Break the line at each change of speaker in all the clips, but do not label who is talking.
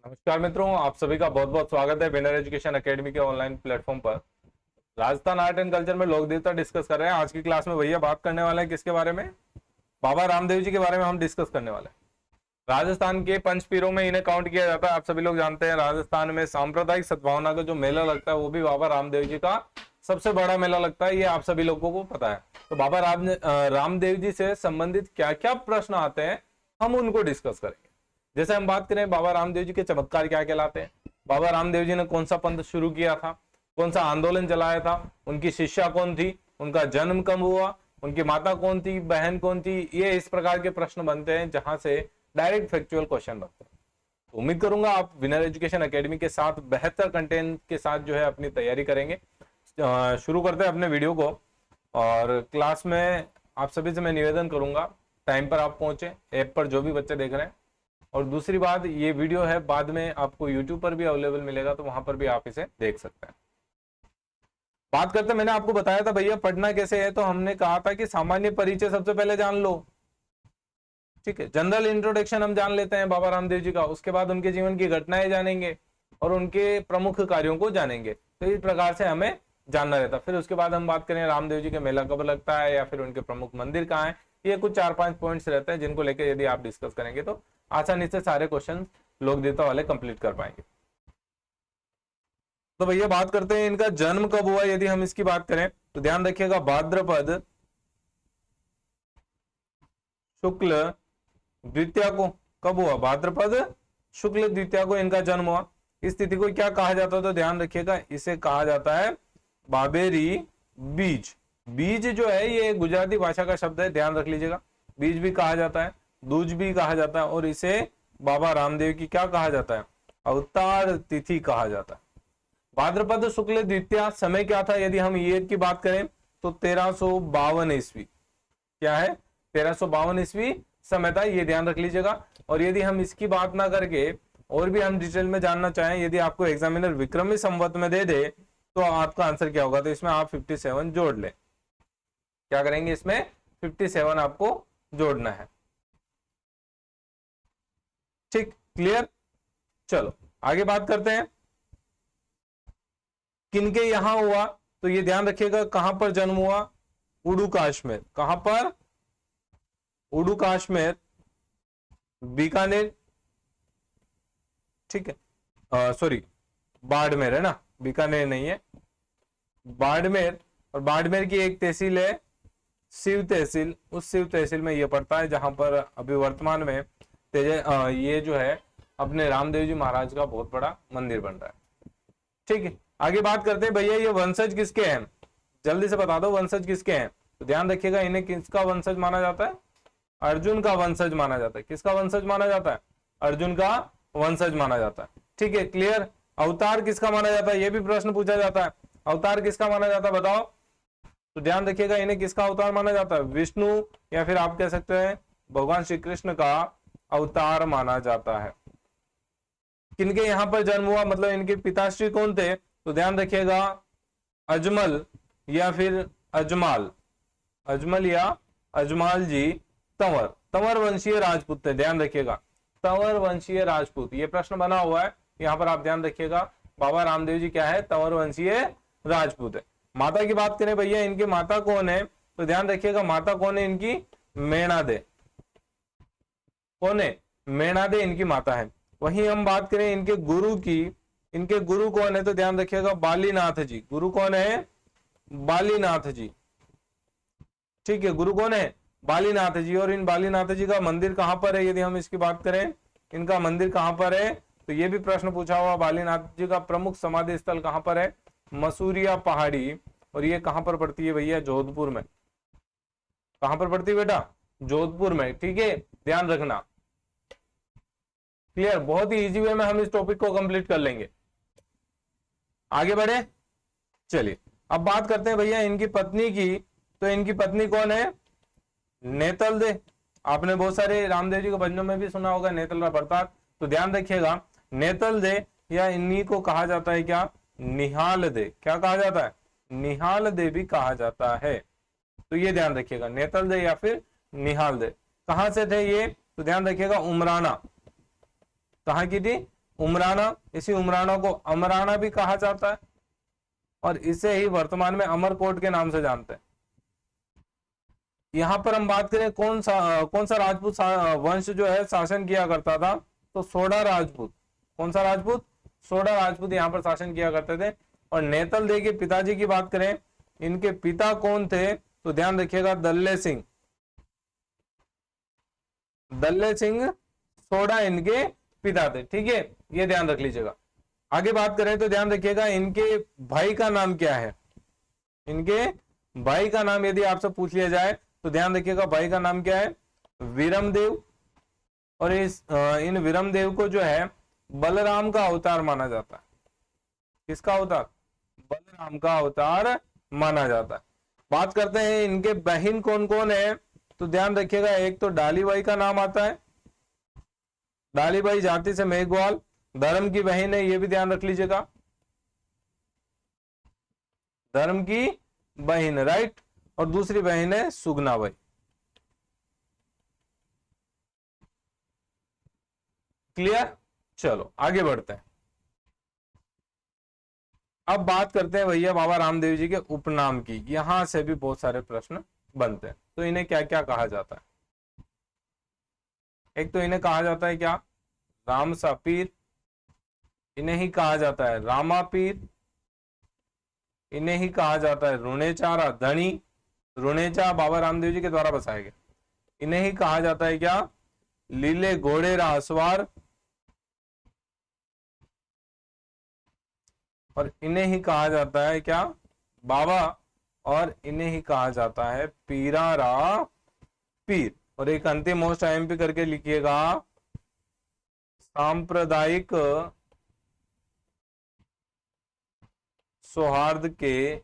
नमस्कार मित्रों, आप सभी का बहुत बहुत स्वागत है विनर एजुकेशन एकेडमी के ऑनलाइन प्लेटफॉर्म पर। राजस्थान आर्ट एंड कल्चर में लोक देवता डिस्कस कर रहे हैं। आज की क्लास में भैया बात करने वाले हैं किसके बारे में? बाबा रामदेव जी के बारे में हम डिस्कस करने वाले हैं। राजस्थान के पंच पीरों में इन्हें काउंट किया जाता है। आप सभी लोग जानते हैं राजस्थान में सांप्रदायिक सद्भावना का जो मेला लगता है वो भी बाबा रामदेव जी का सबसे बड़ा मेला लगता है। ये आप सभी लोगों को पता है। तो बाबा रामदेव जी से संबंधित क्या क्या प्रश्न आते हैं हम उनको डिस्कस करेंगे। जैसे हम बात करें बाबा रामदेव जी के चमत्कार क्या कहलाते हैं, बाबा रामदेव जी ने कौन सा पंथ शुरू किया था, कौन सा आंदोलन चलाया था, उनकी शिष्या कौन थी, उनका जन्म कब हुआ, उनकी माता कौन थी, बहन कौन थी। ये इस प्रकार के प्रश्न बनते हैं जहां से डायरेक्ट फैक्चुअल क्वेश्चन बनते हैं। तो उम्मीद करूंगा आप विनर एजुकेशन एकेडमी के साथ बेहतर कंटेंट के साथ जो है अपनी तैयारी करेंगे। शुरू करते हैं अपने वीडियो को। और क्लास में आप सभी से मैं निवेदन करूंगा टाइम पर आप पहुंचे, ऐप पर जो भी बच्चे देख रहे हैं। और दूसरी बात, ये वीडियो है बाद में आपको YouTube पर भी अवेलेबल मिलेगा, तो वहां पर भी आप इसे देख सकते हैं। बात करते, मैंने आपको बताया था भैया पढ़ना कैसे है, तो हमने कहा था कि सामान्य परिचय सबसे पहले जान लो। ठीक है, जनरल इंट्रोडक्शन हम जान लेते हैं बाबा रामदेव जी का, उसके बाद उनके जीवन की घटनाएं जानेंगे और उनके प्रमुख कार्यों को जानेंगे। तो इस प्रकार से हमें जानना रहता। फिर उसके बाद हम बात करें रामदेव जी का मेला कब लगता है या फिर उनके प्रमुख मंदिर कहाँ है। ये कुछ 4-5 पॉइंट्स रहते हैं जिनको लेकर यदि आप डिस्कस करेंगे तो आसानी से सारे क्वेश्चन लोक देवता वाले कंप्लीट कर पाएंगे। तो भैया बात करते हैं इनका जन्म कब हुआ। यदि हम इसकी बात करें तो ध्यान रखिएगा भाद्रपद शुक्ल द्वितीया को कब हुआ? भाद्रपद शुक्ल द्वितीया को इनका जन्म हुआ। इस तिथि को क्या कहा जाता है? तो ध्यान रखिएगा, इसे कहा जाता है बाबेरी बीज। बीज जो है ये गुजराती भाषा का शब्द है, ध्यान रख लीजिएगा। बीज भी कहा जाता है, दूज भी कहा जाता है, और इसे बाबा रामदेव की क्या कहा जाता है? अवतार तिथि कहा जाता है। भाद्रपद शुक्ल द्वितीया समय क्या था? यदि हम ईयर की बात करें तो 1352 ईस्वी। क्या है? 1352 ईस्वी समय था, ये ध्यान रख लीजिएगा। और यदि हम इसकी बात ना करके और भी हम डिटेल में जानना चाहें, यदि आपको एग्जामिनर विक्रमी संवत में दे दे तो आपका आंसर क्या होगा? तो इसमें आप 57 जोड़ लें। क्या करेंगे? इसमें 57 आपको जोड़ना है। ठीक, क्लियर? चलो आगे बात करते हैं किनके यहां हुआ। तो ये ध्यान रखिएगा कहां पर जन्म हुआ? उडू कश्मीर। कहां पर? उडू कश्मीर, बीकानेर। ठीक है, सॉरी बाड़मेर है ना, बीकानेर नहीं है, बाड़मेर। और बाड़मेर की एक तहसील है शिव तहसील, उस शिव तहसील में ये पड़ता है जहां पर अभी वर्तमान में ये जो है अपने रामदेव जी महाराज का बहुत बड़ा मंदिर बन रहा है। ठीक है, आगे बात करते हैं भैया ये वंशज किसके हैं? जल्दी से बता दो वंशज किसके हैं। तो ध्यान रखिएगा इन्हें किसका वंशज माना जाता है? अर्जुन का वंशज माना जाता है। किसका वंशज माना जाता है? अर्जुन का वंशज माना जाता है। ठीक है, क्लियर? अवतार किसका माना जाता है? यह भी प्रश्न पूछा जाता है, अवतार किसका माना जाता है बताओ। तो ध्यान रखिएगा इन्हें किसका अवतार माना जाता है? विष्णु, या फिर आप कह सकते हैं भगवान श्री कृष्ण का अवतार माना जाता है। किनके यहां पर जन्म हुआ, मतलब इनके पिताश्री कौन थे? तो ध्यान रखिएगा अजमल या फिर अजमाल, अजमल या अजमाल जी तंवर, तंवर वंशीय राजपूत थे। ध्यान रखिएगा तंवर वंशीय राजपूत, ये प्रश्न बना हुआ है यहां पर, आप ध्यान रखिएगा। बाबा रामदेव जी क्या है? तंवर वंशीय राजपूत है। माता की बात करें भैया, इनकी माता कौन है? तो ध्यान रखिएगा माता कौन है इनकी? मेणादे। कौन है? मेणादे इनकी माता है। वहीं हम बात करें इनके गुरु की, इनके गुरु कौन है? तो ध्यान रखिएगा बालीनाथ जी। गुरु कौन है? बालीनाथ जी। ठीक है, गुरु कौन है? बालीनाथ जी। और इन बालीनाथ जी का मंदिर कहां पर है? यदि हम इसकी बात करें इनका मंदिर कहां पर है, तो यह भी प्रश्न पूछा हुआ। बालीनाथ जी का प्रमुख समाधि स्थल कहां पर है? मसूरिया पहाड़ी। और ये कहां पर पड़ती है भैया? जोधपुर में। कहां पर पड़ती है बेटा? जोधपुर में। ठीक है, ध्यान रखना। क्लियर? बहुत ही इजी वे में हम इस टॉपिक को कंप्लीट कर लेंगे। आगे बढ़े, चलिए अब बात करते हैं भैया इनकी पत्नी की। तो इनकी पत्नी कौन है? नेतल दे। आपने बहुत सारे रामदेव जी के भजनों में भी सुना होगा नेतल बरसात। तो ध्यान रखिएगा नेतल दे या इन्हीं को कहा जाता है क्या? निहाल दे। क्या कहा जाता है? निहाल दे भी कहा जाता है। तो ये ध्यान रखिएगा नेतल दे या फिर निहाल दे। कहां से थे ये? तो ध्यान रखिएगा उमराना। कहां की थी? उमराना, इसी उमराना को अमराना भी कहा जाता है और इसे ही वर्तमान में अमरकोट के नाम से जानते हैं। यहां पर हम बात करें कौन सा राजपूत वंश जो है शासन किया करता था, तो सोडा राजपूत। कौन सा राजपूत? सोडा राजपूत यहां पर शासन किया करते थे। और नेतल देव के पिताजी की बात करें, इनके पिता कौन थे, तो ध्यान रखिएगा दल्ले सिंह। दल्ले सिंह सोडा इनके पिता थे, ठीक है, ये ध्यान रख लीजिएगा। आगे बात करें तो ध्यान रखिएगा इनके भाई का नाम क्या है। इनके भाई का नाम यदि आपसे पूछ लिया जाए तो ध्यान रखिएगा भाई का नाम क्या है, वीरमदेव। और इन वीरमदेव को जो है बलराम का अवतार माना जाता है। किसका अवतार? बलराम का अवतार माना जाता है। बात करते हैं इनके बहन कौन कौन है, तो ध्यान रखिएगा एक तो डालीबाई का नाम आता है। डालीबाई जाति से मेघवाल, धर्म की बहन है, ये भी ध्यान रख लीजिएगा, धर्म की बहन, राइट। और दूसरी बहन है सुगनाबाई। क्लियर? चलो आगे बढ़ते हैं। अब बात करते हैं भैया बाबा रामदेव जी के उपनाम की। यहां से भी बहुत सारे प्रश्न बनते हैं। तो इन्हें क्या क्या कहा जाता है? एक तो इन्हें कहा जाता है क्या? रामसा पीर। इन्हें ही कहा जाता है रामा पीर। इन्हें ही कहा जाता है रुणेचारा धनी। रुणेचा बाबा रामदेव जी के द्वारा बसाया गया। इन्हें ही कहा जाता है क्या? लीले घोड़े रासवार। और इन्हें ही कहा जाता है क्या? बाबा। और इन्हें ही कहा जाता है पीरारा पीर। और एक अंतिम मोस्ट आईएमपी करके लिखिएगा, सांप्रदायिक सौहार्द के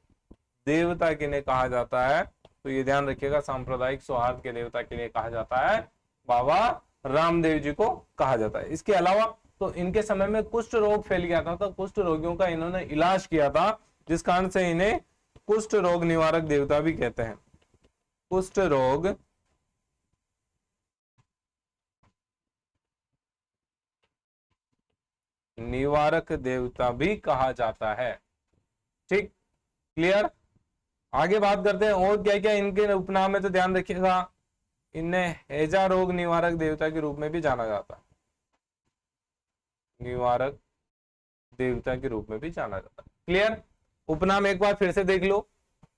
देवता किन्हें कहा जाता है? तो ये ध्यान रखिएगा, सांप्रदायिक सौहार्द के देवता के लिए कहा जाता है बाबा रामदेव जी को कहा जाता है। इसके अलावा तो इनके समय में कुष्ठ रोग फैल गया था, तो कुष्ठ रोगियों का इन्होंने इलाज किया था, जिस कारण से इन्हें कुष्ठ रोग निवारक देवता भी कहते हैं। कुष्ठ रोग निवारक देवता भी कहा जाता है। ठीक, क्लियर? आगे बात करते हैं और क्या क्या इनके उपनाम है। तो ध्यान रखिएगा इन्हें हैजा रोग निवारक देवता के रूप में भी जाना जाता है। निवारक देवता के रूप में भी जाना जाता है। क्लियर? उपनाम एक बार फिर से देख लो,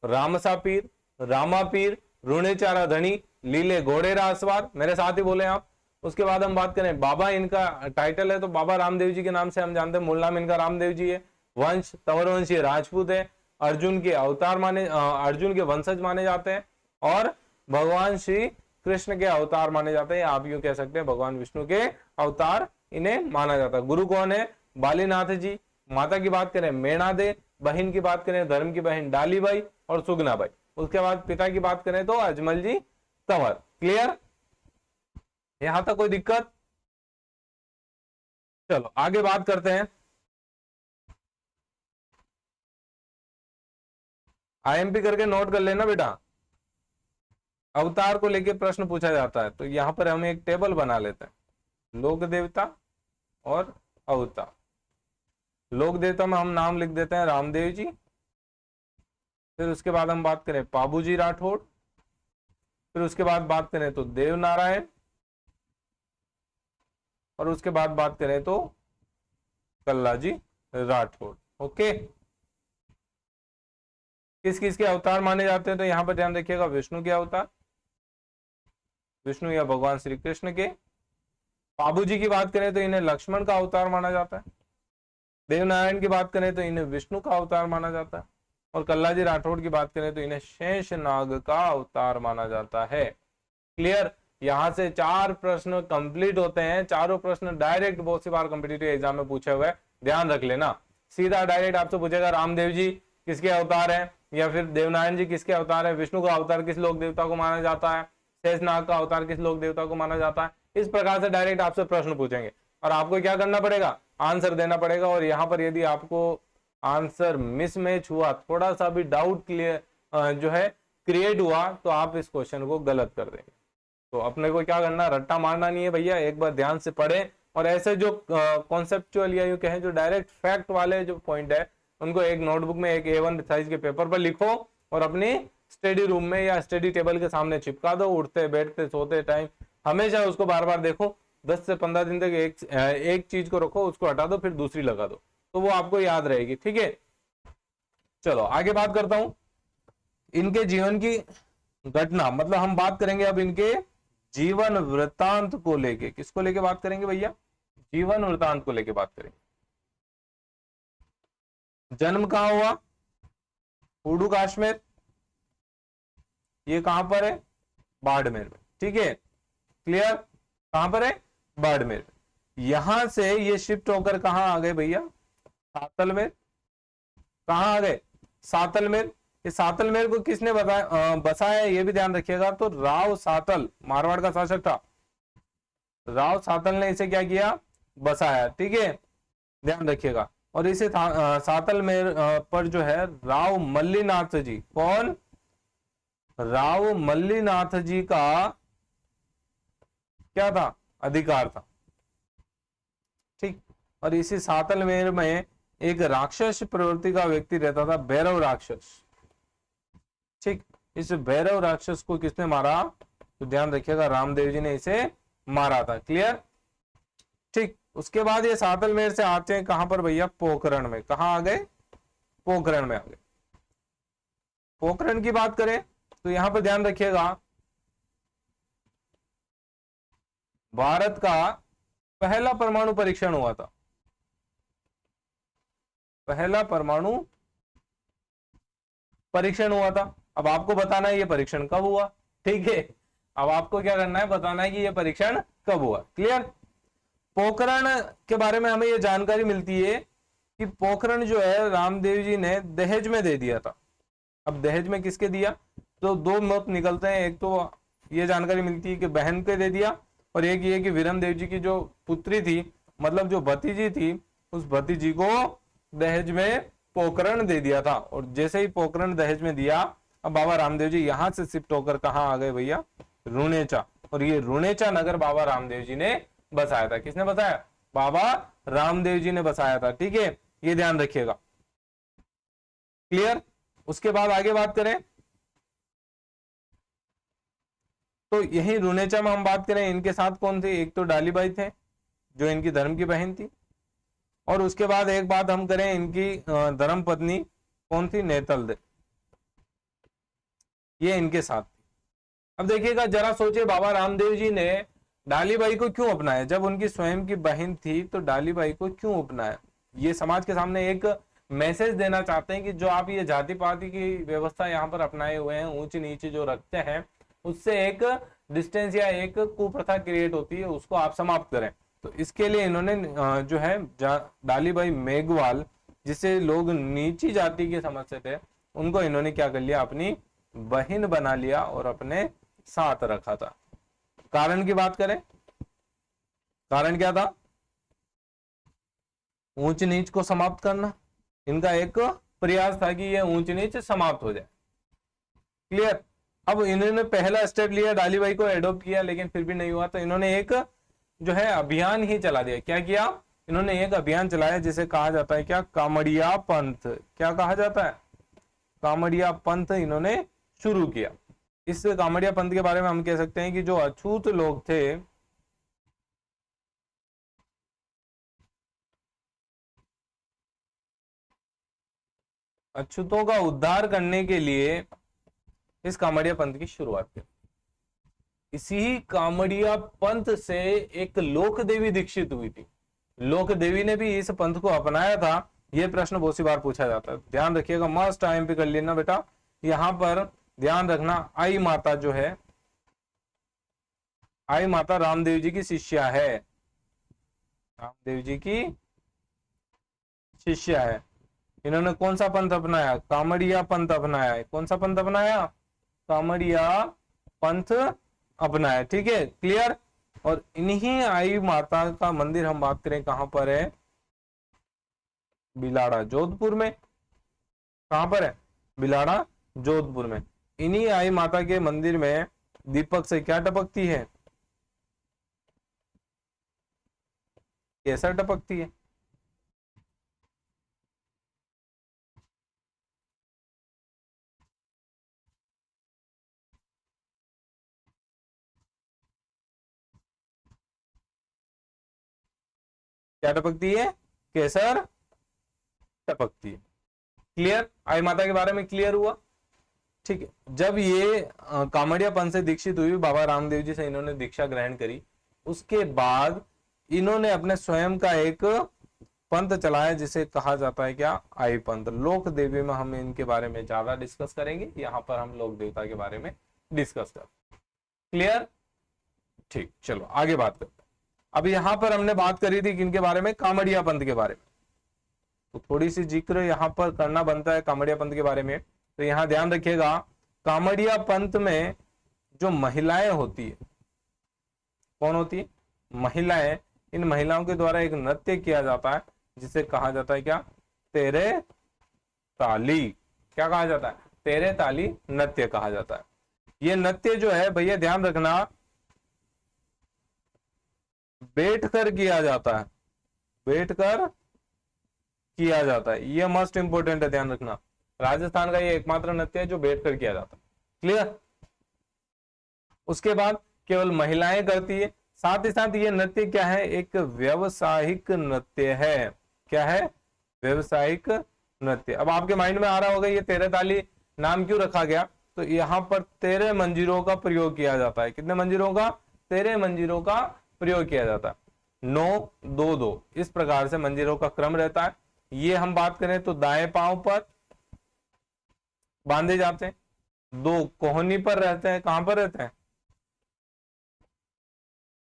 रामसा पीर, रामा पीर, रुणेचारा धनी, लीले घोड़े रासवार, मेरे साथ ही बोले आप। उसके बाद हम बात करें बाबा, इनका टाइटल है तो बाबा रामदेव जी के नाम से हम जानते हैं, मूल नाम इनका रामदेव जी है। वंश तंवर वंशीय राजपूत है। अर्जुन के अवतार माने, अर्जुन के वंशज माने जाते हैं। और भगवान श्री कृष्ण के अवतार माने जाते हैं। आप यूं कह सकते हैं भगवान विष्णु के अवतार इन्हें माना जाता है। गुरु कौन है? बालीनाथ जी। माता की बात करें मेणा दे, बहन की बात करें धर्म की बहन डालीबाई और सुगनाबाई। उसके बाद पिता की बात करें तो अजमल जी तंवर। क्लियर? यहां तक कोई दिक्कत? चलो आगे बात करते हैं। आईएमपी करके नोट कर लेना बेटा, अवतार को लेके प्रश्न पूछा जाता है। तो यहां पर हम एक टेबल बना लेते हैं, लोक देवता और अवतार। लोक देवता में हम नाम लिख देते हैं रामदेव जी। फिर उसके बाद हम बात करें पाबूजी राठौड़। फिर उसके बाद बात करें तो देव नारायण। और उसके बाद बात करें तो कल्लाजी राठौड़। ओके, किस किस के अवतार माने जाते हैं? तो यहां पर ध्यान रखिएगा विष्णु के अवतार, विष्णु या भगवान श्री कृष्ण के। बाबूजी की बात करें तो इन्हें लक्ष्मण का अवतार माना जाता है। देवनारायण की बात करें तो इन्हें विष्णु का अवतार माना जाता है। और कल्लाजी राठौड़ की बात करें तो इन्हें शेषनाग का अवतार माना जाता है। क्लियर? यहां से 4 प्रश्न कंप्लीट होते हैं। चारों प्रश्न डायरेक्ट बहुत सी बार कॉम्पिटिटिव एग्जाम में पूछे हुए, ध्यान रख लेना। सीधा डायरेक्ट आपसे पूछेगा रामदेव जी किसके अवतार है, या फिर देवनारायण जी किसके अवतार है, विष्णु का अवतार किस लोक देवता को माना जाता है, शेषनाग का अवतार किस लोक देवता को माना जाता है। इस प्रकार से डायरेक्ट आपसे प्रश्न पूछेंगे और आपको क्या करना पड़ेगा? आंसर देना पड़ेगा। और यहाँ पर यदि आपको आंसर मिसमैच हुआ, थोड़ा सा भी डाउट क्लियर जो है क्रिएट हुआ, तो आप इस क्वेश्चन को गलत कर देंगे। तो अपने को क्या करना, रट्टा मारना नहीं है भैया। एक बार ध्यान से पढ़े, और ऐसे जो कॉन्सेप्चुअल या यूं कहें जो डायरेक्ट फैक्ट वाले जो पॉइंट है उनको एक नोटबुक में एक A1 साइज के पेपर पर लिखो और अपनी स्टडी रूम में या स्टडी टेबल के सामने चिपका दो। उठते बैठते सोते टाइम हमेशा उसको बार बार देखो। 10 से 15 दिन तक एक चीज को रखो, उसको हटा दो, फिर दूसरी लगा दो, तो वो आपको याद रहेगी। ठीक है, चलो आगे बात करता हूं इनके जीवन की घटना, मतलब हम बात करेंगे अब इनके जीवन वृत्तांत को लेके। किसको लेके बात करेंगे भैया? जीवन वृत्तांत को लेके बात करेंगे। जन्म कहां हुआ? उर्दू कश्मीर। ये कहां पर है? बाड़मेर में। ठीक है, क्लियर? कहां पर है? बाड़मेर। यहां से ये शिफ्ट होकर कहां आ गए भैया? सातलमेर। कहां आ गए? सातलमेर। इस सातलमेर को किसने बसाया ये भी ध्यान रखिएगा। तो राव सातल, मारवाड़ का शासक था, राव सातल ने इसे क्या किया? बसाया। ठीक है, ध्यान रखिएगा। और इसे सातलमेर पर जो है राव मल्लीनाथ जी, कौन? राव मल्लीनाथ जी का क्या था? अधिकार था। ठीक, और इसी सातलमेर में एक राक्षस प्रवृत्ति का व्यक्ति रहता था, भैरव राक्षस। ठीक, इस भैरव राक्षस को किसने मारा? तो ध्यान रखिएगा, रामदेव जी ने इसे मारा था। क्लियर? ठीक, उसके बाद ये सातलमेर से आते हैं कहां पर भैया? पोखरण में। कहां आ गए? पोखरण में आ गए। पोखरण की बात करें तो यहां पर ध्यान रखिएगा, भारत का पहला परमाणु परीक्षण हुआ था। पहला परमाणु परीक्षण हुआ था। अब आपको बताना है ये परीक्षण कब हुआ। ठीक है, अब आपको क्या करना है? बताना है कि ये परीक्षण कब हुआ। क्लियर? पोखरण के बारे में हमें ये जानकारी मिलती है कि पोखरण जो है रामदेव जी ने दहेज में दे दिया था। अब दहेज में किसके दिया? तो दो मत निकलते हैं, एक तो ये जानकारी मिलती है कि बहन के दे दिया, और एक ये कि वीरमदेव जी की जो पुत्री थी, मतलब जो भतीजी थी, उस भतीजी को दहेज में पोखरण दे दिया था। और जैसे ही पोखरण दहेज में दिया, अब बाबा रामदेव जी यहां से शिफ्ट होकर कहां आ गए भैया? रुणेचा। और ये रुणेचा नगर बाबा रामदेव जी ने बसाया था। किसने बसाया? बाबा रामदेव जी ने बसाया था। ठीक है, ये ध्यान रखिएगा। क्लियर? उसके बाद आगे बात करें तो यही रुनेचा में हम बात करें, इनके साथ कौन थे? एक तो डालीबाई थे जो इनकी धर्म की बहन थी, और उसके बाद एक बात हम करें, इनकी धर्म पत्नी कौन थी? नेतल दे, ये इनके साथ थी। अब देखिएगा जरा सोचिए, बाबा रामदेव जी ने डालीबाई को क्यों अपनाया? जब उनकी स्वयं की बहन थी तो डालीबाई को क्यों अपनाया? ये समाज के सामने एक मैसेज देना चाहते हैं कि जो आप ये जाति पाति की व्यवस्था यहाँ पर अपनाए हुए हैं, ऊंच नीचे जो रखते हैं, उससे एक डिस्टेंस या एक कुप्रथा क्रिएट होती है, उसको आप समाप्त करें। तो इसके लिए इन्होंने जो है डालीबाई मेघवाल, जिसे लोग नीची जाति के समझते थे, उनको इन्होंने क्या कर लिया? अपनी बहन बना लिया और अपने साथ रखा था। कारण की बात करें, कारण क्या था? ऊंच नीच को समाप्त करना। इनका एक प्रयास था कि ये ऊंच नीच समाप्त हो जाए। क्लियर? अब इन्होंने पहला स्टेप लिया, डालीबाई को एडॉप्ट किया, लेकिन फिर भी नहीं हुआ, तो इन्होंने एक जो है अभियान ही चला दिया। क्या किया? इन्होंने एक अभियान चलाया जिसे कहा जाता है क्या? कामड़िया पंथ। क्या कहा जाता है? कामड़िया पंथ इन्होंने शुरू किया। इस कामड़िया पंथ के बारे में हम कह सकते हैं कि जो अछूत लोग थे, अछूतों का उद्धार करने के लिए इस कामड़िया पंथ की शुरुआत की। इसी कामड़िया पंथ से एक लोक देवी दीक्षित हुई थी। लोक देवी ने भी इस पंथ को अपनाया था। यह प्रश्न बहुत सी बार पूछा जाता है, ध्यान रखिएगा, मस्ट टाइम पे कर लेना बेटा। यहां पर ध्यान रखना, आई माता जो है, आई माता रामदेव जी की शिष्या है। रामदेव जी की शिष्या है। इन्होंने कौन सा पंथ अपनाया? कामड़िया पंथ अपनाया है। कौन सा पंथ अपनाया? कामड़िया पंथ अपनाया। ठीक है, क्लियर? और इन्हीं आई माता का मंदिर हम बात करें कहां पर है? बिलाड़ा, जोधपुर में। कहां पर है? बिलाड़ा, जोधपुर में। इन्हीं आई माता के मंदिर में दीपक से क्या टपकती है? केसर टपकती है। क्या टपकती है? केसर टपकती है। क्लियर? आई माता के बारे में क्लियर हुआ? ठीक है। जब ये कामड़िया पंथ से दीक्षित हुई, बाबा रामदेव जी से इन्होंने दीक्षा ग्रहण करी, उसके बाद इन्होंने अपने स्वयं का एक पंथ चलाया जिसे कहा जाता है क्या? आई पंथ। लोक देवी में हम इनके बारे में ज्यादा डिस्कस करेंगे, यहां पर हम लोक देवता के बारे में डिस्कस कर। क्लियर? ठीक, चलो आगे बात करते हैं। अब यहां पर हमने बात करी थी किनके बारे में? कामड़िया पंथ के बारे में। तो थोड़ी सी जिक्र यहां पर करना बनता है कामड़िया पंथ के बारे में। तो यहां ध्यान रखिएगा, कामड़िया पंथ में जो महिलाएं होती है, कौन होती है? महिलाएं। इन महिलाओं के द्वारा एक नृत्य किया जाता है जिसे कहा जाता है क्या? तेरे ताली। क्या कहा जाता है? तेरे ताली नृत्य कहा जाता है। ये नृत्य जो है भैया ध्यान रखना, बैठकर किया जाता है, बैठकर किया जाता है। ये मस्ट इंपोर्टेंट है, ध्यान रखना। राजस्थान का ये एकमात्र नृत्य है जो बैठकर किया जाता है। क्लियर? उसके बाद केवल महिलाएं करती है। साथ ही साथ ये नृत्य क्या है? एक व्यवसायिक नृत्य है। क्या है? व्यवसायिक नृत्य। अब आपके माइंड में आ रहा होगा ये तेरे ताली नाम क्यों रखा गया? तो यहां पर 13 मंजीरों का प्रयोग किया जाता है। कितने मंजीरों का? 13 मंजीरों का प्रयोग किया जाता है। 9 2 2 इस प्रकार से मंजीरों का क्रम रहता है। ये हम बात करें तो दाएं पांव पर बांधे जाते हैं, 2 कोहनी पर रहते हैं। कहां पर रहते हैं?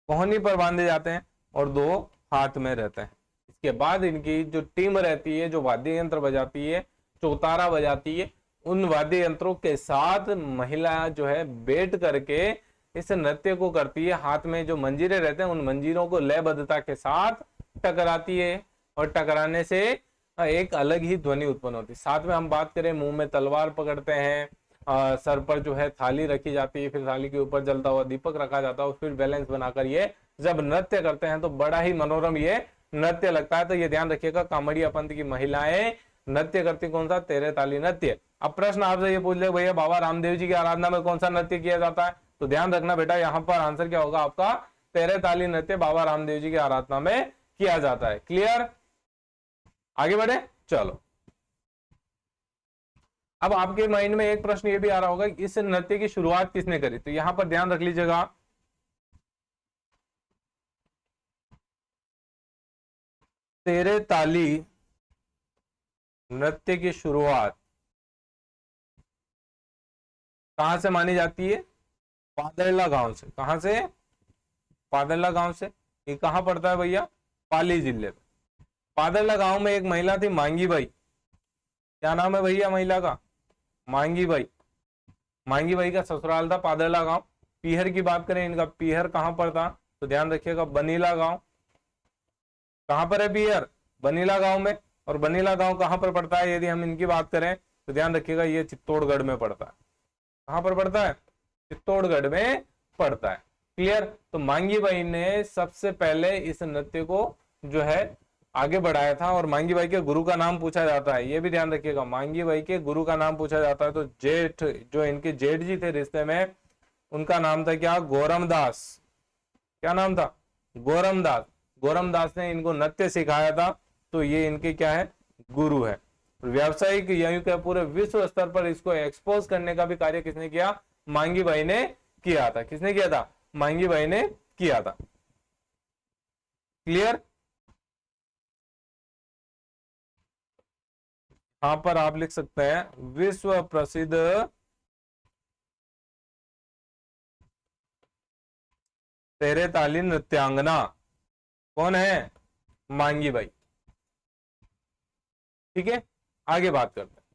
कोहनी पर बांधे जाते हैं, और 2 हाथ में रहते हैं। इसके बाद इनकी जो टीम रहती है, जो वाद्य यंत्र बजाती है, चौतारा बजाती है, उन वाद्य यंत्रों के साथ महिला जो है बैठ करके इस नृत्य को करती है। हाथ में जो मंजीरे रहते हैं उन मंजीरों को लयबद्धता के साथ टकराती है, और टकराने से एक अलग ही ध्वनि उत्पन्न होती है। साथ में हम बात करें, मुंह में तलवार पकड़ते हैं, सर पर जो है थाली रखी जाती है, फिर थाली के ऊपर जलता हुआ दीपक रखा जाता है, और फिर बैलेंस बनाकर ये जब नृत्य करते हैं तो बड़ा ही मनोरम ये नृत्य लगता है। तो ये ध्यान रखिएगा, कामड़िया पंथ की महिलाएं नृत्य करती कौन सा? तेरे ताली नृत्य। अब प्रश्न आपसे ये पूछ ले, भैया बाबा रामदेव जी की आराधना में कौन सा नृत्य किया जाता है? तो ध्यान रखना बेटा, यहाँ पर आंसर क्या होगा आपका? तेरे ताली नृत्य बाबा रामदेव जी की आराधना में किया जाता है। क्लियर? आगे बढ़े, चलो। अब आपके माइंड में एक प्रश्न ये भी आ रहा होगा कि इस नृत्य की शुरुआत किसने करी? तो यहां पर ध्यान रख लीजिएगा, तेरे ताली नृत्य की शुरुआत कहां से मानी जाती है? पादरला गांव से। कहां से? पादरला गांव से। ये कहां पड़ता है भैया? पाली जिले में। पादरला गांव में एक महिला थी, मांगी बाई। क्या नाम है भैया महिला का? मांगी बाई। मांगी बाई का ससुराल था पादरला गांव। पीहर की बात करें, इनका पीहर कहां पर था? तो ध्यान रखिएगा, बनीला गांव। कहां पर है पीहर? बनीला गांव में। और बनीला गांव कहां पर पड़ता है? यदि हम इनकी बात करें तो ध्यान रखिएगा, ये चित्तौड़गढ़ में पड़ता है। कहां पर पड़ता है? चित्तौड़गढ़ में पड़ता है। क्लियर? तो मांगी बाई ने सबसे पहले इस नृत्य को जो है आगे बढ़ाया था, और मांगी बाई के गुरु का नाम पूछा जाता है। ये भी ध्यान रखिएगा, मांगी बाई के गुरु का नाम पूछा जाता है। तो जेठ, जो इनके जेठ जी थे रिश्ते में, उनका नाम था क्या? गोरमदास। क्या नाम था? गोरमदास। गोरमदास ने इनको नृत्य सिखाया था, तो ये इनके क्या है? गुरु है। व्यावसायिक यूं क्या पूरे विश्व स्तर पर इसको एक्सपोज करने का भी कार्य किसने किया? मांगी बाई ने किया था। किसने किया था? मांगी बाई ने किया था। क्लियर? यहां पर आप लिख सकते हैं, विश्व प्रसिद्ध तेरे ताली नृत्यांगना कौन है? मांगी बाई। ठीक है, आगे बात करते हैं।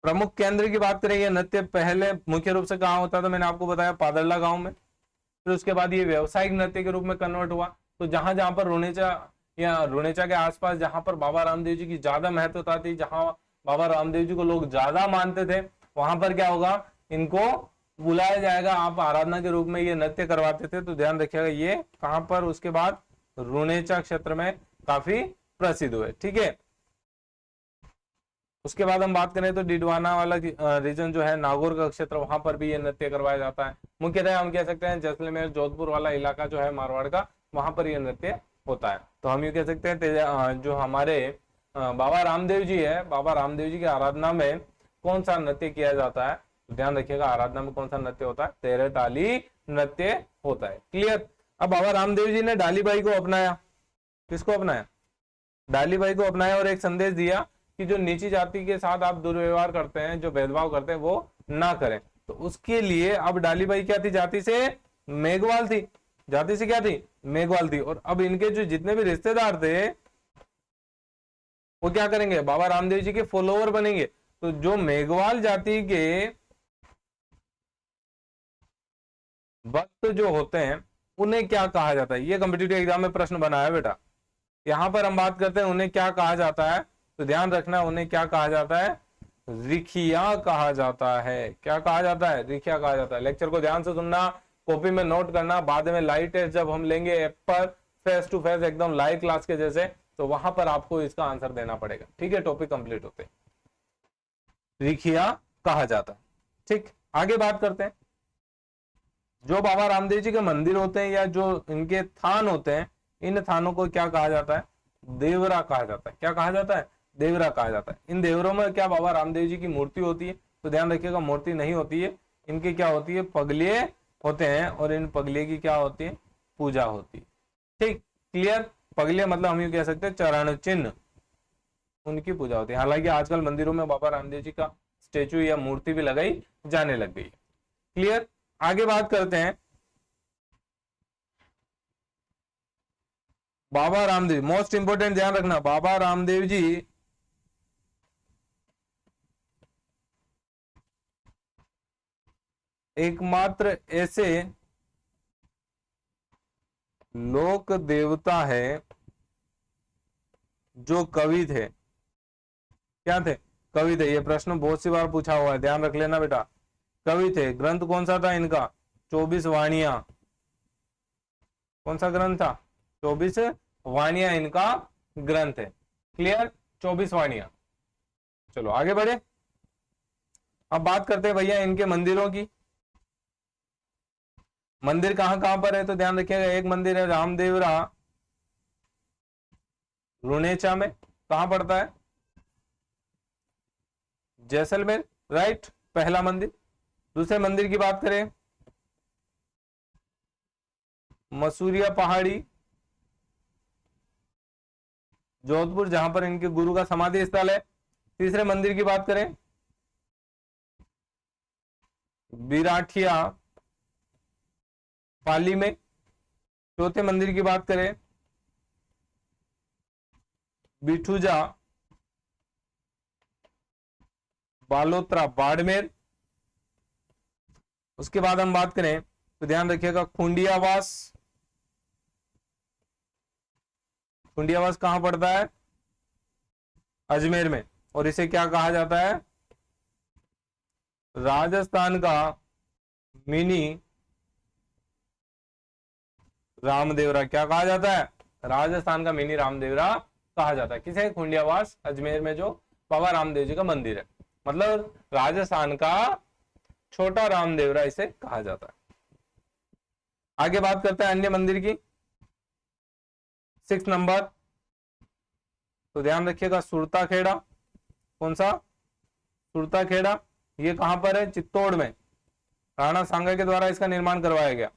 प्रमुख केंद्र की बात करें, यह नृत्य पहले मुख्य रूप से कहां होता था? मैंने आपको बताया पादरला गांव में। फिर उसके बाद ये व्यावसायिक नृत्य के रूप में कन्वर्ट हुआ। तो जहां जहां पर रुणेचा या रुणेचा के आसपास जहां पर बाबा रामदेव जी की ज्यादा महत्वता थी, जहां बाबा रामदेव जी को लोग ज्यादा मानते थे, वहां पर क्या होगा? इनको बुलाया जाएगा, आप आराधना के रूप में ये नृत्य करवाते थे। तो ध्यान रखिएगा ये कहां पर, उसके बाद रुनेचा क्षेत्र में काफी प्रसिद्ध हुए। ठीक है, उसके बाद हम बात करें तो डिडवाना वाला रीजन जो है, नागौर का क्षेत्र, वहां पर भी ये नृत्य करवाया जाता है। मुख्यतः हम कह सकते हैं जैसलमेर जोधपुर वाला इलाका जो है मारवाड़ का, वहां पर यह नृत्य होता है। तो हम ये कह सकते हैं जो हमारे बाबा रामदेव जी है, बाबा रामदेव जी की आराधना में कौन सा नृत्य किया जाता है? तो ध्यान रखिएगा आराधना में कौन सा नृत्य होता है? तेरह ताली नृत्य होता है। क्लियर। अब बाबा रामदेव जी ने डालीबाई को अपनाया। किसको अपनाया? डालीबाई को अपनाया और एक संदेश दिया कि जो नीची जाति के साथ आप दुर्व्यवहार करते हैं, जो भेदभाव करते हैं, वो ना करें। तो उसके लिए अब डालीबाई क्या थी? जाति से मेघवाल थी। जाति से क्या थी? मेघवाल थी। और अब इनके जो जितने भी रिश्तेदार थे वो क्या करेंगे? बाबा रामदेव जी के फॉलोअर बनेंगे। तो जो मेघवाल जाति के भक्त जो होते हैं उन्हें क्या कहा जाता है? ये कॉम्पिटिटिव एग्जाम में प्रश्न बना है बेटा। यहां पर हम बात करते हैं उन्हें क्या कहा जाता है। तो ध्यान रखना उन्हें क्या कहा जाता है? रिखिया कहा जाता है। क्या कहा जाता है? रिखिया कहा जाता है। लेक्चर को ध्यान से सुनना, कॉपी में नोट करना। बाद में लाइव टेस्ट जब हम लेंगे ऐप पर फेस टू फेस एकदम लाइव क्लास के जैसे, तो वहां पर आपको इसका आंसर देना पड़ेगा। ठीक है, टॉपिक कंप्लीट होते रिखिया कहा जाता है। ठीक, आगे बात करते हैं। जो बाबा रामदेव जी के मंदिर होते हैं या जो इनके थान होते हैं, इन थानों को क्या कहा जाता है? देवरा कहा जाता है। क्या कहा जाता है? देवरा कहा जाता है। इन देवरों में क्या बाबा रामदेव जी की मूर्ति होती है? तो ध्यान रखिएगा मूर्ति नहीं होती है, इनकी क्या होती है? पगलिये होते हैं, और इन पगलिये की क्या होती है? पूजा होती है। ठीक, क्लियर। पगलिये मतलब हम ये कह सकते हैं चरण चिन्ह, उनकी पूजा होती है। हालांकि आजकल मंदिरों में बाबा रामदेव जी का स्टेचू या मूर्ति भी लगाई जाने लग गई है। क्लियर। आगे बात करते हैं बाबा रामदेव। मोस्ट इंपोर्टेंट ध्यान रखना, बाबा रामदेव जी एकमात्र ऐसे लोक देवता है जो कवि थे। क्या थे? कवि थे। ये प्रश्न बहुत सी बार पूछा हुआ है, ध्यान रख लेना बेटा। कवि थे। ग्रंथ कौन सा था इनका? 24 वाणियां। कौन सा ग्रंथ था? 24 वाणियां इनका ग्रंथ है। क्लियर, 24 वाणियां। चलो आगे बढ़े। अब बात करते हैं भैया इनके मंदिरों की। मंदिर कहां कहां पर है? तो ध्यान रखिएगा, एक मंदिर है रामदेवरा रुनेचा में। कहां पड़ता है? जैसलमेर। राइट, पहला मंदिर। दूसरे मंदिर की बात करें, मसूरिया पहाड़ी जोधपुर, जहां पर इनके गुरु का समाधि स्थल है। तीसरे मंदिर की बात करें, बिराठिया पाली में। चौथे मंदिर की बात करें, बिठूजा बालोत्रा बाड़मेर। उसके बाद हम बात करें तो ध्यान रखिएगा खुंडियावास। खुंडियावास कहां पड़ता है? अजमेर में। और इसे क्या कहा जाता है? राजस्थान का मिनी रामदेवरा। क्या कहा जाता है? राजस्थान का मिनी रामदेवरा कहा जाता है। किसे? खुंडियावास, अजमेर में जो बाबा रामदेव जी का मंदिर है, मतलब राजस्थान का छोटा रामदेवरा इसे कहा जाता है। आगे बात करते हैं अन्य मंदिर की। 6 नंबर, तो ध्यान रखिएगा सुरता खेड़ा। कौन सा? सुरता खेड़ा। ये कहां पर है? चित्तौड़ में। राणा सांगा के द्वारा इसका निर्माण करवाया गया।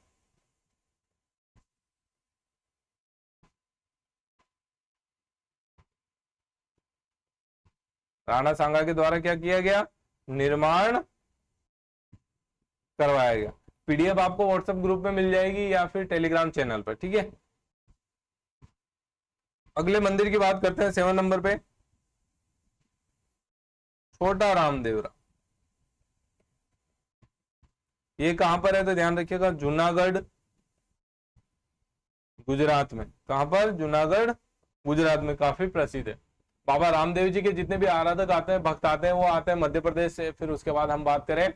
राणा सांगा के द्वारा क्या किया गया? निर्माण करवाया गया। पीडीएफ आपको व्हाट्सएप ग्रुप में मिल जाएगी या फिर टेलीग्राम चैनल पर। ठीक है, अगले मंदिर की बात करते हैं 7 नंबर पे, छोटा रामदेवरा। ये कहां पर है? तो ध्यान रखिएगा जूनागढ़ गुजरात में। कहां पर? जूनागढ़ गुजरात में, काफी प्रसिद्ध है। बाबा रामदेव जी के जितने भी आराधक आते हैं, भक्त आते हैं, वो आते हैं मध्य प्रदेश से। फिर उसके बाद हम बात करें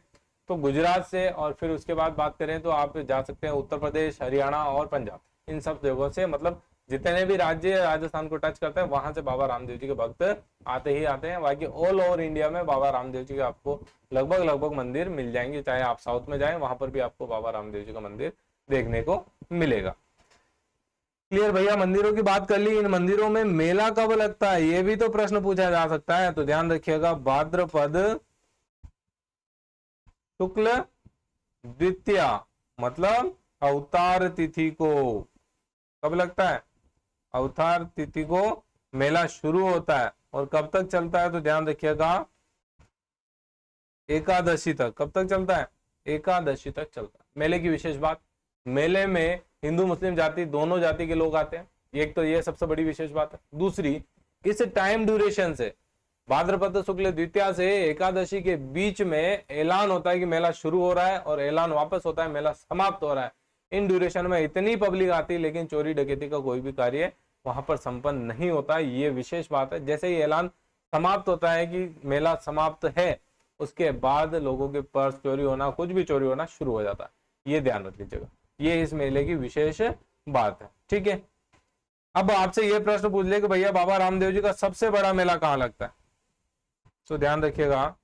तो गुजरात से, और फिर उसके बाद बात करें तो आप जा सकते हैं उत्तर प्रदेश, हरियाणा और पंजाब, इन सब जगहों से, मतलब जितने भी राज्य राजस्थान को टच करते हैं वहां से बाबा रामदेव जी के भक्त आते ही आते हैं। बाकी ऑल ओवर इंडिया में बाबा रामदेव जी के आपको लगभग लगभग मंदिर मिल जाएंगे, चाहे आप साउथ में जाएं वहां पर भी आपको बाबा रामदेव जी का मंदिर देखने को मिलेगा। क्लियर भैया, मंदिरों की बात कर ली। इन मंदिरों में मेला कब लगता है, ये भी तो प्रश्न पूछा जा सकता है, तो ध्यान रखिएगा भाद्रपद शुक्ल द्वितीया, मतलब अवतार तिथि को। कब लगता है, अवतार तिथि को मेला शुरू होता है, और कब तक चलता है, तो ध्यान रखिएगा एकादशी तक। कब तक चलता है, एकादशी तक चलता है। मेले की विशेष बात, मेले में हिंदू मुस्लिम जाति दोनों जाति के लोग आते हैं, एक तो ये सबसे बड़ी विशेष बात है। दूसरी, इस टाइम ड्यूरेशन से भाद्रपद शुक्ल द्वितीया से एकादशी के बीच में ऐलान होता है कि मेला शुरू हो रहा है, और ऐलान वापस होता है मेला समाप्त हो रहा है। इन ड्यूरेशन में इतनी पब्लिक आती है, लेकिन चोरी डकैती का कोई भी कार्य वहां पर संपन्न नहीं होता, ये विशेष बात है। जैसे ही ऐलान समाप्त होता है कि मेला समाप्त है, उसके बाद लोगों के पर्स चोरी होना, कुछ भी चोरी होना शुरू हो जाता है, ये ध्यान रख लीजिएगा, ये इस मेले की विशेष बात है। ठीक है, अब आपसे ये प्रश्न पूछ ले कि भैया बाबा रामदेव जी का सबसे बड़ा मेला कहाँ लगता है, तो ध्यान रखिएगा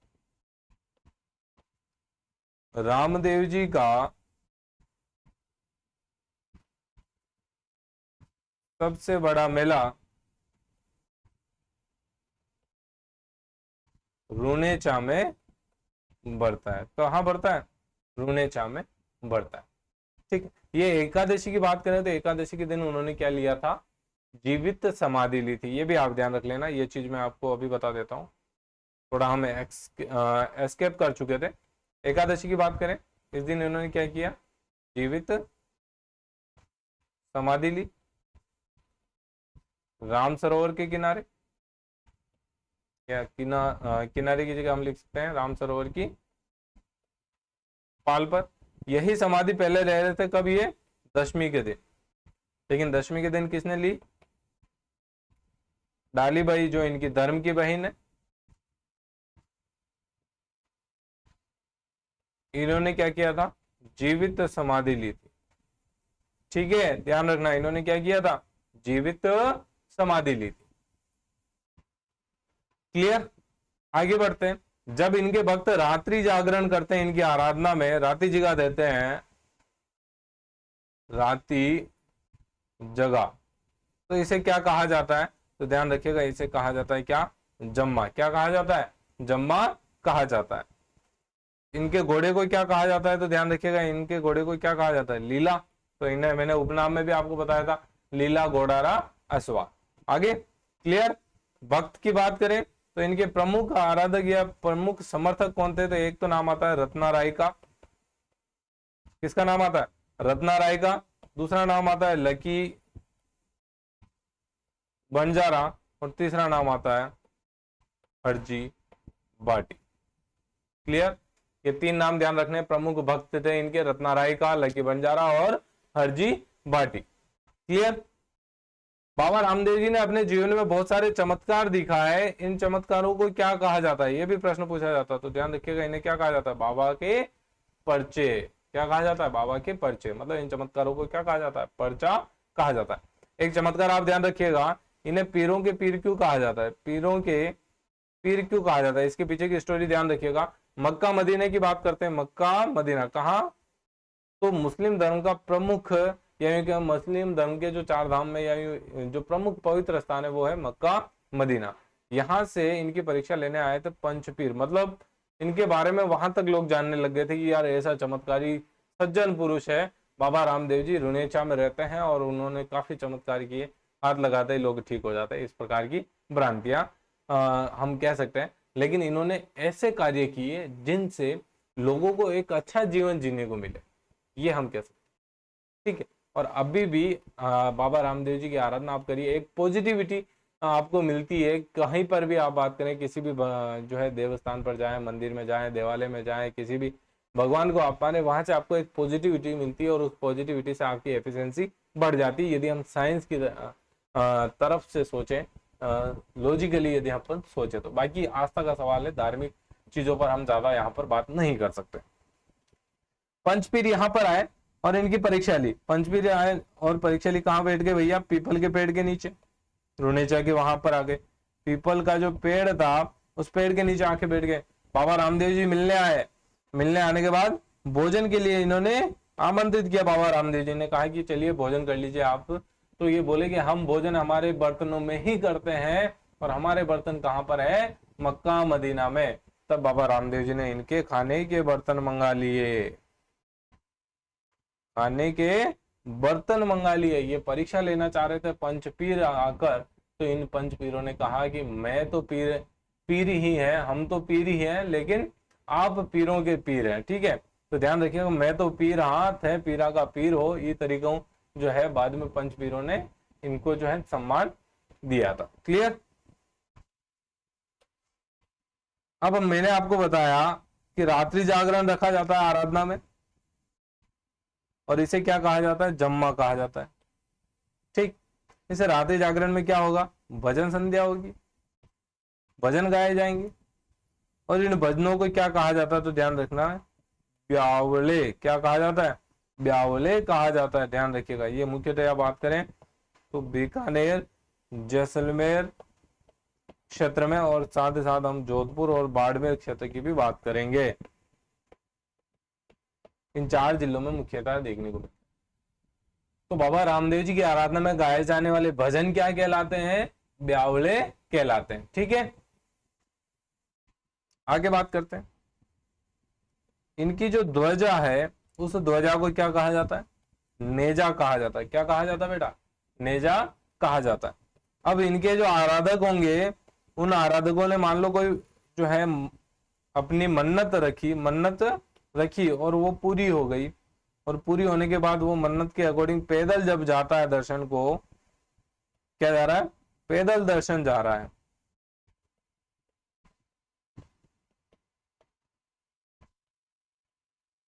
रामदेव जी का सबसे बड़ा मेला रूनेचा में बढ़ता है। कहाँ बढ़ता है, रूनेचा में बढ़ता है। ठीक है, ये एकादशी की बात करें तो एकादशी के दिन उन्होंने क्या लिया था, जीवित समाधि ली थी। ये भी आप ध्यान रख लेना, ये चीज मैं आपको अभी बता देता हूँ, थोड़ा हम एस्केप कर चुके थे। एकादशी की बात करें, इस दिन इन्होंने क्या किया, जीवित समाधि ली राम सरोवर के किनारे, या किनारे की जगह हम लिख सकते हैं राम सरोवर की पाल पर। यही समाधि पहले रह रहे थे, कब, ये दशमी के दिन, लेकिन दशमी के दिन किसने ली, डाली बाई, जो इनकी धर्म की बहन है, इन्होंने क्या किया था, जीवित समाधि ली थी। ठीक है, ध्यान रखना, इन्होंने क्या किया था, जीवित समाधि ली थी। क्लियर, आगे बढ़ते हैं। जब इनके भक्त रात्रि जागरण करते हैं, इनकी आराधना में रात्रि जगा देते हैं, रात्रि जगा, तो इसे क्या कहा जाता है, तो ध्यान रखिएगा इसे कहा जाता है क्या, जम्मा। क्या कहा जाता है, जम्मा कहा जाता है। इनके घोड़े को क्या कहा जाता है, तो ध्यान रखिएगा इनके घोड़े को क्या कहा जाता है, लीला। तो इन्हें मैंने उपनाम में भी आपको बताया था, लीला घोड़ारा अश्वा। आगे क्लियर। भक्त की बात करें तो इनके प्रमुख आराधक या प्रमुख समर्थक कौन थे, तो एक तो नाम आता है रत्ना राय का। किसका नाम आता है, रत्ना राय का। दूसरा नाम आता है लकी बंजारा, और तीसरा नाम आता है हरजी बाटी। क्लियर, ये तीन नाम ध्यान रखने, प्रमुख भक्त थे इनके, रत्ना राय का, लकी बंजारा और हरजी बाटी। क्लियर। बाबा रामदेव जी ने अपने जीवन में बहुत सारे चमत्कार दिखाए, इन चमत्कारों को क्या कहा जाता है, ये भी प्रश्न पूछा जाता है, तो ध्यान रखिएगा इन्हें क्या कहा जाता है, बाबा के पर्चे। क्या कहा जाता है, बाबा के पर्चे, मतलब इन चमत्कारों को क्या कहा जाता है, पर्चा कहा जाता है। एक चमत्कार आप ध्यान रखिएगा, इन्हें पीरों के पीर क्यों कहा जाता है, पीरों के पीर क्यों कहा जाता है, इसके पीछे की स्टोरी ध्यान रखिएगा। मक्का मदीने की बात करते हैं, मक्का मदीना कहाँ, तो मुस्लिम धर्म का प्रमुख, यानी कि मुस्लिम धर्म के जो चार धाम में या जो प्रमुख पवित्र स्थान है वो है मक्का मदीना। यहाँ से इनकी परीक्षा लेने आए थे पंचपीर, मतलब इनके बारे में वहां तक लोग जानने लग गए थे कि यार ऐसा चमत्कारी सज्जन पुरुष है बाबा रामदेव जी, रुनेचा में रहते हैं और उन्होंने काफी चमत्कार किए, हाथ लगाते ही लोग ठीक हो जाते हैं। इस प्रकार की भ्रांतियां हम कह सकते हैं, लेकिन इन्होंने ऐसे कार्य किए जिनसे लोगों को एक अच्छा जीवन जीने को मिले, ये हम कह सकते हैं। ठीक है, और अभी भी बाबा रामदेव जी की आराधना आप करिए, एक पॉजिटिविटी आपको मिलती है। कहीं पर भी आप बात करें, किसी भी जो है देवस्थान पर जाएं, मंदिर में जाएं, देवालय में जाएं, किसी भी भगवान को आप पाने, वहां से आपको एक पॉजिटिविटी मिलती है और उस पॉजिटिविटी से आपकी एफिशिएंसी बढ़ जाती है। यदि हम साइंस की तरफ से सोचें, लॉजिकली यदि अपन सोचे तो, बाकी आस्था का सवाल है, धार्मिक चीजों पर हम ज्यादा यहाँ पर बात नहीं कर सकते। पंचपीर यहाँ पर आए और इनकी परीक्षा ली। पंचपीर आए और परीक्षा ली, कहाँ बैठ गए भैया? पीपल के पेड़ के नीचे। रुणेचा के वहां पर आ गए, पीपल का जो पेड़ था उस पेड़ के नीचे आके बैठ गए। बाबा रामदेव जी मिलने आए। मिलने आने के बाद भोजन के लिए इन्होंने आमंत्रित किया। बाबा रामदेव जी ने कहा कि चलिए भोजन कर लीजिए आप। तो ये बोले कि हम भोजन हमारे बर्तनों में ही करते हैं, और हमारे बर्तन कहाँ पर है? मक्का मदीना में। तब बाबा रामदेव जी ने इनके खाने के बर्तन मंगा लिए, खाने के बर्तन मंगा लिए। ये परीक्षा लेना चाह रहे थे पंचपीर आकर, तो इन पंचपीरों ने कहा कि मैं तो पीर ही है, हम तो पीर ही हैं, लेकिन आप पीरों के पीर हैं, ठीक है। तो ध्यान रखिएगा, मैं तो पीर हाथ है, पीरा का पीर हो, ये तरीकों जो है बाद में पंचपीरों ने इनको जो है सम्मान दिया था। क्लियर? अब मैंने आपको बताया कि रात्रि जागरण रखा जाता है आराधना में, और इसे क्या कहा जाता है? जम्मा कहा जाता है, ठीक। इसे रात्रि जागरण में क्या होगा? भजन संध्या होगी, भजन गाए जाएंगे। और इन भजनों को क्या कहा जाता है? तो ध्यान रखना है, ब्यावले। क्या कहा जाता है? ब्यावले कहा जाता है, ध्यान रखिएगा। ये मुख्यतः बात करें तो बीकानेर, जैसलमेर क्षेत्र में, और साथ ही साथ हम जोधपुर और बाड़मेर क्षेत्र की भी बात करेंगे। इन 4 जिलों में मुख्यतः देखने को मिलता है। तो बाबा रामदेव जी की आराधना में गाए जाने वाले भजन क्या कहलाते हैं? ब्यावले कहलाते हैं, ठीक है। आगे बात करते हैं। इनकी जो ध्वजा है उस ध्वजा को क्या कहा जाता है? नेजा कहा जाता है। क्या कहा जाता है बेटा? नेजा कहा जाता है। अब इनके जो आराधक होंगे, उन आराधकों ने मान लो कोई जो है अपनी मन्नत रखी और वो पूरी हो गई, और पूरी होने के बाद वो मन्नत के अकॉर्डिंग पैदल जब जाता है दर्शन को, क्या जा रहा है? पैदल दर्शन जा रहा है।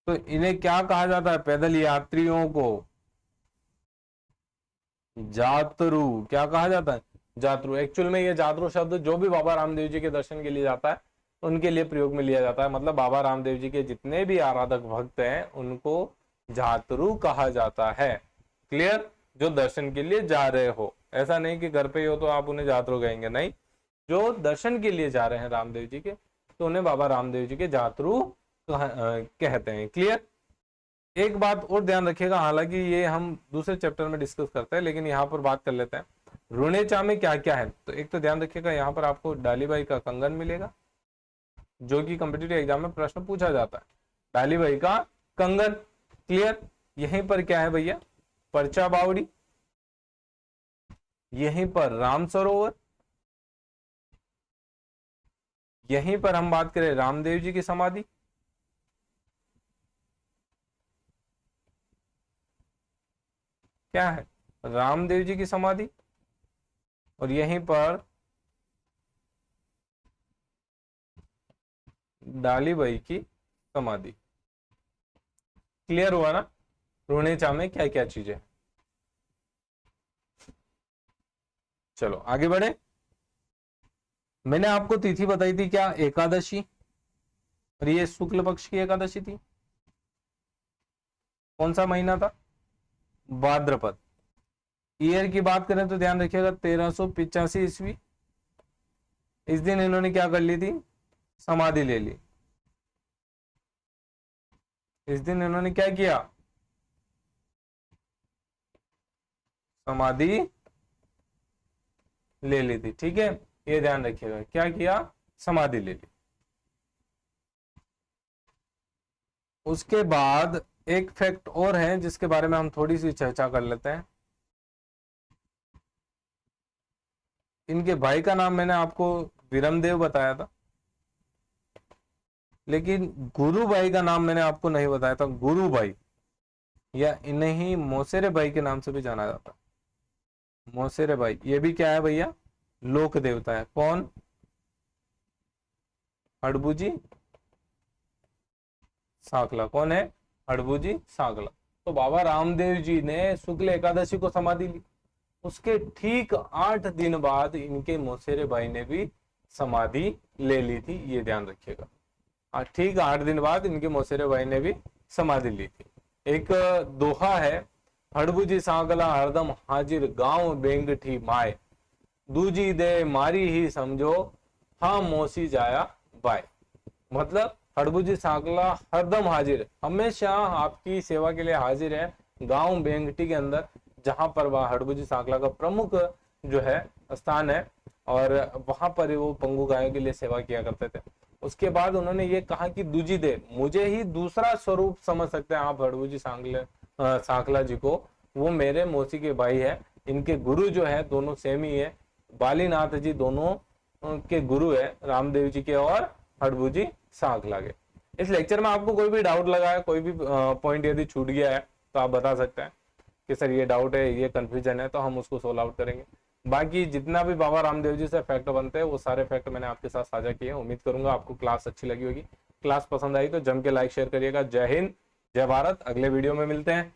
तो इन्हें क्या कहा जाता है? पैदल यात्रियों को जातरू। क्या कहा जाता है? जातरू। एक्चुअल में ये जातरू शब्द जो भी बाबा रामदेव जी के दर्शन के लिए जाता है उनके लिए प्रयोग में लिया जाता है। मतलब बाबा रामदेव जी के जितने भी आराधक भक्त हैं उनको जातरू कहा जाता है। क्लियर? जो दर्शन के लिए जा रहे हो, ऐसा नहीं कि घर पे ही हो तो आप उन्हें जातरू कहेंगे, नहीं। जो दर्शन के लिए जा रहे हैं रामदेव जी के, तो उन्हें बाबा रामदेव जी के जातरू कहते हैं। क्लियर? एक बात और ध्यान रखिएगा, हालांकि ये हम दूसरे चैप्टर में डिस्कस करते हैं, लेकिन यहाँ पर बात कर लेते हैं। रुणेचा में क्या क्या है? तो एक तो ध्यान रखिएगा, यहाँ पर आपको डालीबाई का कंगन मिलेगा, जो कि कॉम्पिटिटिव एग्जाम में प्रश्न पूछा जाता है। डालीबाई का कंगन। क्लियर? यहीं पर क्या है भैया? पर्चा बावड़ी। यहीं पर राम सरोवर। यहीं पर हम बात करें रामदेव जी की समाधि। क्या है? रामदेव जी की समाधि। और यहीं पर डालीबाई की समाधि। क्लियर हुआ ना? रुणेचा में क्या क्या चीजें। चलो आगे बढ़े। मैंने आपको तिथि बताई थी क्या? एकादशी। और ये शुक्ल पक्ष की एकादशी थी। कौन सा महीना था? भाद्रपद। ईयर की बात करें तो ध्यान रखिएगा 1385 ईस्वी। इस दिन इन्होंने क्या कर ली थी? समाधि ले ली। इस दिन इन्होंने क्या किया? समाधि ले ली थी, ठीक है। ये ध्यान रखिएगा, क्या किया? समाधि ले ली। उसके बाद एक फैक्ट और है जिसके बारे में हम थोड़ी सी चर्चा कर लेते हैं। इनके भाई का नाम मैंने आपको विरमदेव बताया था, लेकिन गुरु भाई का नाम मैंने आपको नहीं बताया था। गुरु भाई, या इन्हें ही मोसेरे भाई के नाम से भी जाना जाता है। मोसेरे भाई, ये भी क्या है भैया? लोक देवता है। कौन? हड़बूजी सांकला। कौन है? हड़बूजी सांकला। तो बाबा रामदेव जी ने शुक्ल एकादशी को समाधि ली। उसके ठीक 8 दिन बाद इनके मोसेरे भाई ने भी समाधि ले ली थी, ये ध्यान रखिएगा। ठीक 8 दिन बाद इनके मोसेरे भाई ने भी समाधि ली थी। एक दोहा है, हड़बुजी सांगला हरदम हाजिर गांव बेंगठी माए, दूजी दे मारी ही समझो हाँ मौसी जाया बाय। मतलब हड़बुजी सांकला हरदम हाजिर, हमेशा आपकी सेवा के लिए हाजिर है गांव बेंगटी के अंदर, जहां पर वह हड़बुजी सांकला का प्रमुख जो है स्थान है, और वहां पर वो पंगु गायों के लिए सेवा किया करते थे। उसके बाद उन्होंने ये कहा कि दूजी दे, मुझे ही दूसरा स्वरूप समझ सकते हैं आप हड़बुजी सांकला जी को, वो मेरे मौसी के भाई है, इनके गुरु जो है दोनों सेम ही है, बालीनाथ जी दोनों के गुरु है, रामदेव जी के और हड़बुजी सांकला के। इस लेक्चर में आपको कोई भी डाउट लगा है, कोई भी पॉइंट यदि छूट गया है तो आप बता सकते हैं कि सर ये डाउट है, ये कंफ्यूजन है, तो हम उसको सोल्व आउट करेंगे। बाकी जितना भी बाबा रामदेव जी से फैक्ट बनते हैं वो सारे फैक्ट मैंने आपके साथ साझा किए। उम्मीद करूंगा आपको क्लास अच्छी लगी होगी। क्लास पसंद आई तो जम के लाइक शेयर करिएगा। जय हिंद, जय भारत। अगले वीडियो में मिलते हैं।